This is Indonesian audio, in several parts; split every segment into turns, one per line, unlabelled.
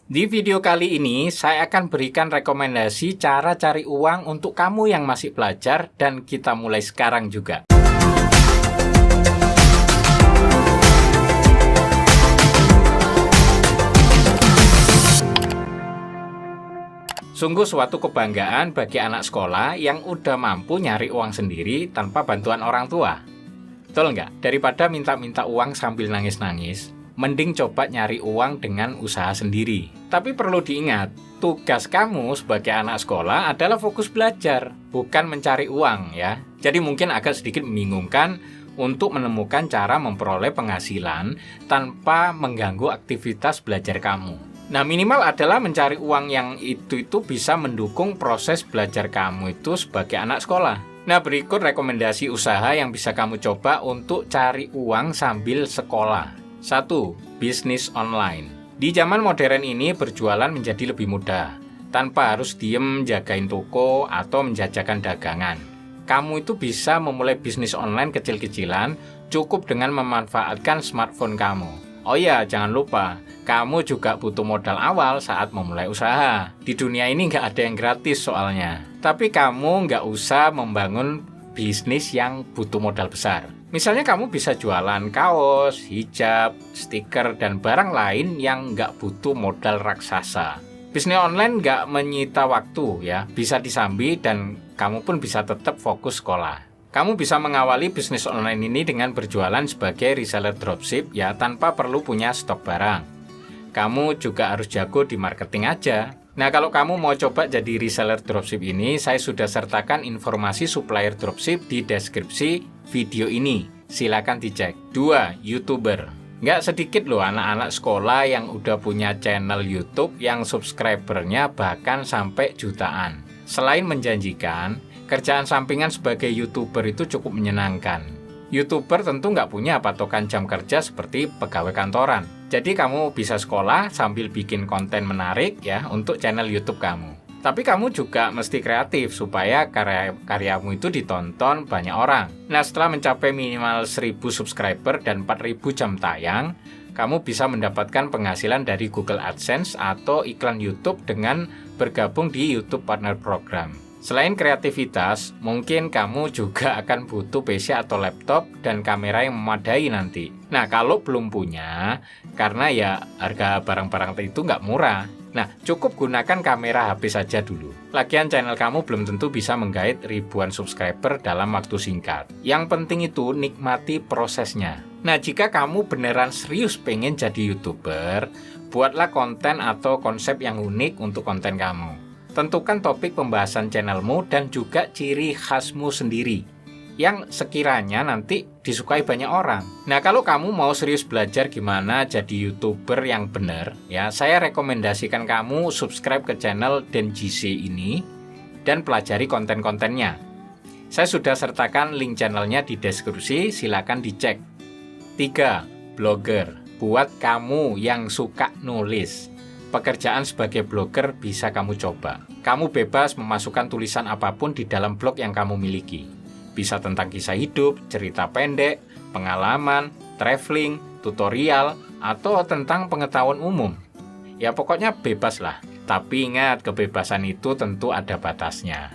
Di video kali ini, saya akan berikan rekomendasi cara cari uang untuk kamu yang masih belajar dan kita mulai sekarang juga. Sungguh suatu kebanggaan bagi anak sekolah yang udah mampu nyari uang sendiri tanpa bantuan orang tua. Betul nggak? Daripada minta-minta uang sambil nangis-nangis, mending coba nyari uang dengan usaha sendiri. Tapi perlu diingat, tugas kamu sebagai anak sekolah adalah fokus belajar, bukan mencari uang ya. Jadi mungkin agak sedikit membingungkan untuk menemukan cara memperoleh penghasilan tanpa mengganggu aktivitas belajar kamu. Nah, minimal adalah mencari uang yang itu bisa mendukung proses belajar kamu itu sebagai anak sekolah. Nah, berikut rekomendasi usaha yang bisa kamu coba untuk cari uang sambil sekolah. 1. Bisnis online. Di zaman modern ini berjualan menjadi lebih mudah, tanpa harus diem jagain toko atau menjajakan dagangan. Kamu itu bisa memulai bisnis online kecil-kecilan cukup dengan memanfaatkan smartphone kamu. Oh iya, jangan lupa, kamu juga butuh modal awal saat memulai usaha. Di dunia ini nggak ada yang gratis soalnya. Tapi kamu nggak usah membangun bisnis yang butuh modal besar. Misalnya kamu bisa jualan kaos, hijab, stiker, dan barang lain yang nggak butuh modal raksasa. Bisnis online nggak menyita waktu ya, bisa disambi dan kamu pun bisa tetap fokus sekolah. Kamu bisa mengawali bisnis online ini dengan berjualan sebagai reseller dropship ya, tanpa perlu punya stok barang. Kamu juga harus jago di marketing aja. Nah, kalau kamu mau coba jadi reseller dropship ini, saya sudah sertakan informasi supplier dropship di deskripsi video ini. Silakan dicek. 2. YouTuber. Nggak sedikit loh anak-anak sekolah yang udah punya channel YouTube yang subscribernya bahkan sampai jutaan. Selain menjanjikan, kerjaan sampingan sebagai YouTuber itu cukup menyenangkan. YouTuber tentu nggak punya patokan jam kerja seperti pegawai kantoran. Jadi kamu bisa sekolah sambil bikin konten menarik ya untuk channel YouTube kamu. Tapi kamu juga mesti kreatif supaya karyamu itu ditonton banyak orang. Nah, setelah mencapai minimal 1000 subscriber dan 4000 jam tayang, kamu bisa mendapatkan penghasilan dari Google AdSense atau iklan YouTube dengan bergabung di YouTube Partner Program. Selain kreativitas, mungkin kamu juga akan butuh PC atau laptop dan kamera yang memadai nanti. Nah, kalau belum punya, karena ya harga barang-barang itu nggak murah. Nah, cukup gunakan kamera HP saja dulu. Lagian channel kamu belum tentu bisa menggait ribuan subscriber dalam waktu singkat. Yang penting itu nikmati prosesnya. Nah, jika kamu beneran serius pengen jadi YouTuber, buatlah konten atau konsep yang unik untuk konten kamu. Tentukan topik pembahasan channelmu dan juga ciri khasmu sendiri yang sekiranya nanti disukai banyak orang. Nah, kalau kamu mau serius belajar gimana jadi YouTuber yang benar, ya, saya rekomendasikan kamu subscribe ke channel Den JC ini dan pelajari konten-kontennya. Saya sudah sertakan link channelnya di deskripsi, silakan dicek. 3. Blogger. Buat kamu yang suka nulis. Pekerjaan sebagai blogger bisa kamu coba. Kamu bebas memasukkan tulisan apapun di dalam blog yang kamu miliki. Bisa tentang kisah hidup, cerita pendek, pengalaman, traveling, tutorial, atau tentang pengetahuan umum. Ya pokoknya bebas lah. Tapi ingat, kebebasan itu tentu ada batasnya.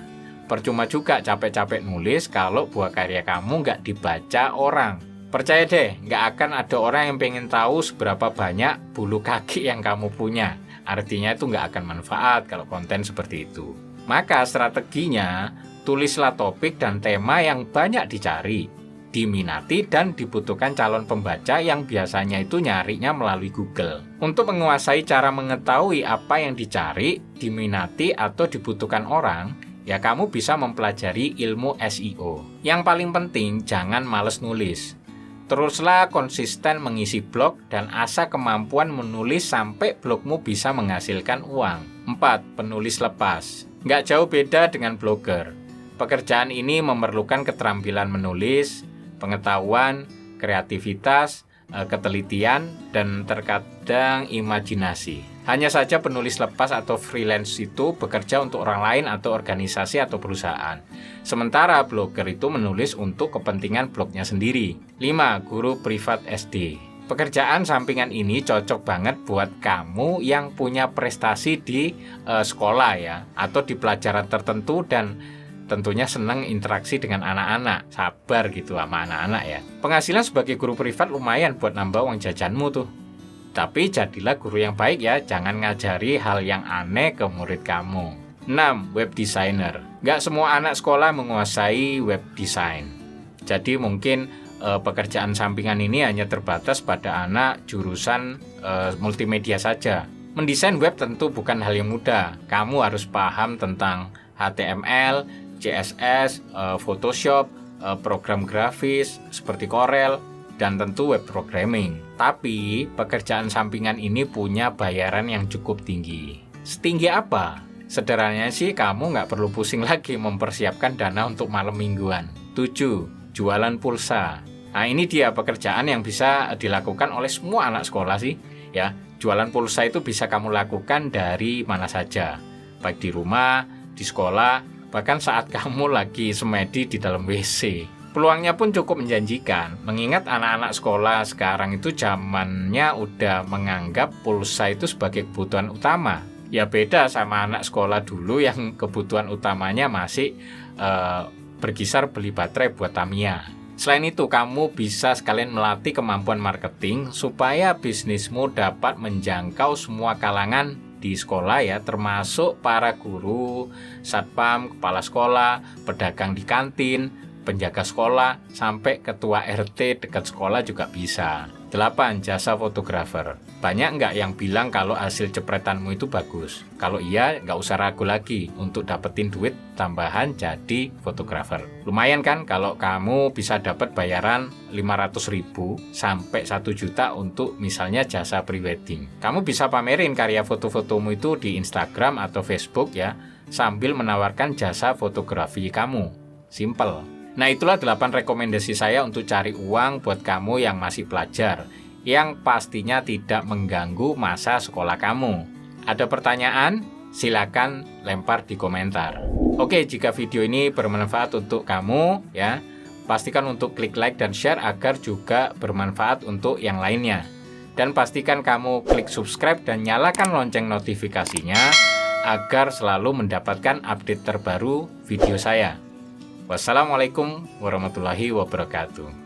Percuma juga capek-capek nulis kalau buah karya kamu nggak dibaca orang. Percaya deh, nggak akan ada orang yang pengen tahu seberapa banyak bulu kaki yang kamu punya. Artinya itu nggak akan manfaat kalau konten seperti itu. Maka strateginya, tulislah topik dan tema yang banyak dicari, diminati dan dibutuhkan calon pembaca yang biasanya itu nyarinya melalui Google. Untuk menguasai cara mengetahui apa yang dicari, diminati atau dibutuhkan orang, ya kamu bisa mempelajari ilmu SEO. Yang paling penting, jangan males nulis. Teruslah konsisten mengisi blog dan asah kemampuan menulis sampai blogmu bisa menghasilkan uang. 4. Penulis lepas. Nggak jauh beda dengan blogger. Pekerjaan ini memerlukan keterampilan menulis, pengetahuan, kreativitas, ketelitian, dan terkadang imajinasi. Hanya saja penulis lepas atau freelance itu bekerja untuk orang lain atau organisasi atau perusahaan. Sementara blogger itu menulis untuk kepentingan blognya sendiri. 5. Guru privat SD. Pekerjaan sampingan ini cocok banget buat kamu yang punya prestasi di sekolah ya, atau di pelajaran tertentu dan tentunya senang interaksi dengan anak-anak, sabar gitu sama anak-anak ya. Penghasilan sebagai guru privat lumayan buat nambah uang jajanmu tuh. Tapi jadilah guru yang baik ya, jangan ngajari hal yang aneh ke murid kamu. 6. Web designer. Nggak semua anak sekolah menguasai web design. Jadi mungkin pekerjaan sampingan ini hanya terbatas pada anak jurusan multimedia saja. Mendesain web tentu bukan hal yang mudah. Kamu harus paham tentang HTML, CSS, Photoshop, program grafis seperti Corel, dan tentu web programming. Tapi pekerjaan sampingan ini punya bayaran yang cukup tinggi. Setinggi apa? Sederhananya sih kamu nggak perlu pusing lagi mempersiapkan dana untuk malam mingguan. 7. Jualan pulsa. Nah ini dia pekerjaan yang bisa dilakukan oleh semua anak sekolah sih ya. Jualan pulsa itu bisa kamu lakukan dari mana saja, baik di rumah, di sekolah, bahkan saat kamu lagi semedi di dalam WC. Peluangnya pun cukup menjanjikan, mengingat anak-anak sekolah sekarang itu zamannya udah menganggap pulsa itu sebagai kebutuhan utama. Ya beda sama anak sekolah dulu yang kebutuhan utamanya masih berkisar beli baterai buat Tamiya. Selain itu, kamu bisa sekalian melatih kemampuan marketing supaya bisnismu dapat menjangkau semua kalangan di sekolah ya, termasuk para guru, satpam, kepala sekolah, pedagang di kantin, penjaga sekolah, sampai ketua RT dekat sekolah juga bisa. 8. Jasa fotografer. Banyak nggak yang bilang kalau hasil jepretanmu itu bagus? Kalau iya, nggak usah ragu lagi untuk dapetin duit tambahan jadi fotografer. Lumayan kan kalau kamu bisa dapat bayaran 500.000 sampai 1 juta untuk misalnya jasa prewedding. Kamu bisa pamerin karya foto-fotomu itu di Instagram atau Facebook ya, sambil menawarkan jasa fotografi kamu. Simple. Nah itulah 8 rekomendasi saya untuk cari uang buat kamu yang masih pelajar, yang pastinya tidak mengganggu masa sekolah kamu. Ada pertanyaan? Silakan lempar di komentar. Oke, jika video ini bermanfaat untuk kamu ya, pastikan untuk klik like dan share agar juga bermanfaat untuk yang lainnya. Dan pastikan kamu klik subscribe dan nyalakan lonceng notifikasinya agar selalu mendapatkan update terbaru video saya. Wassalamualaikum warahmatullahi wabarakatuh.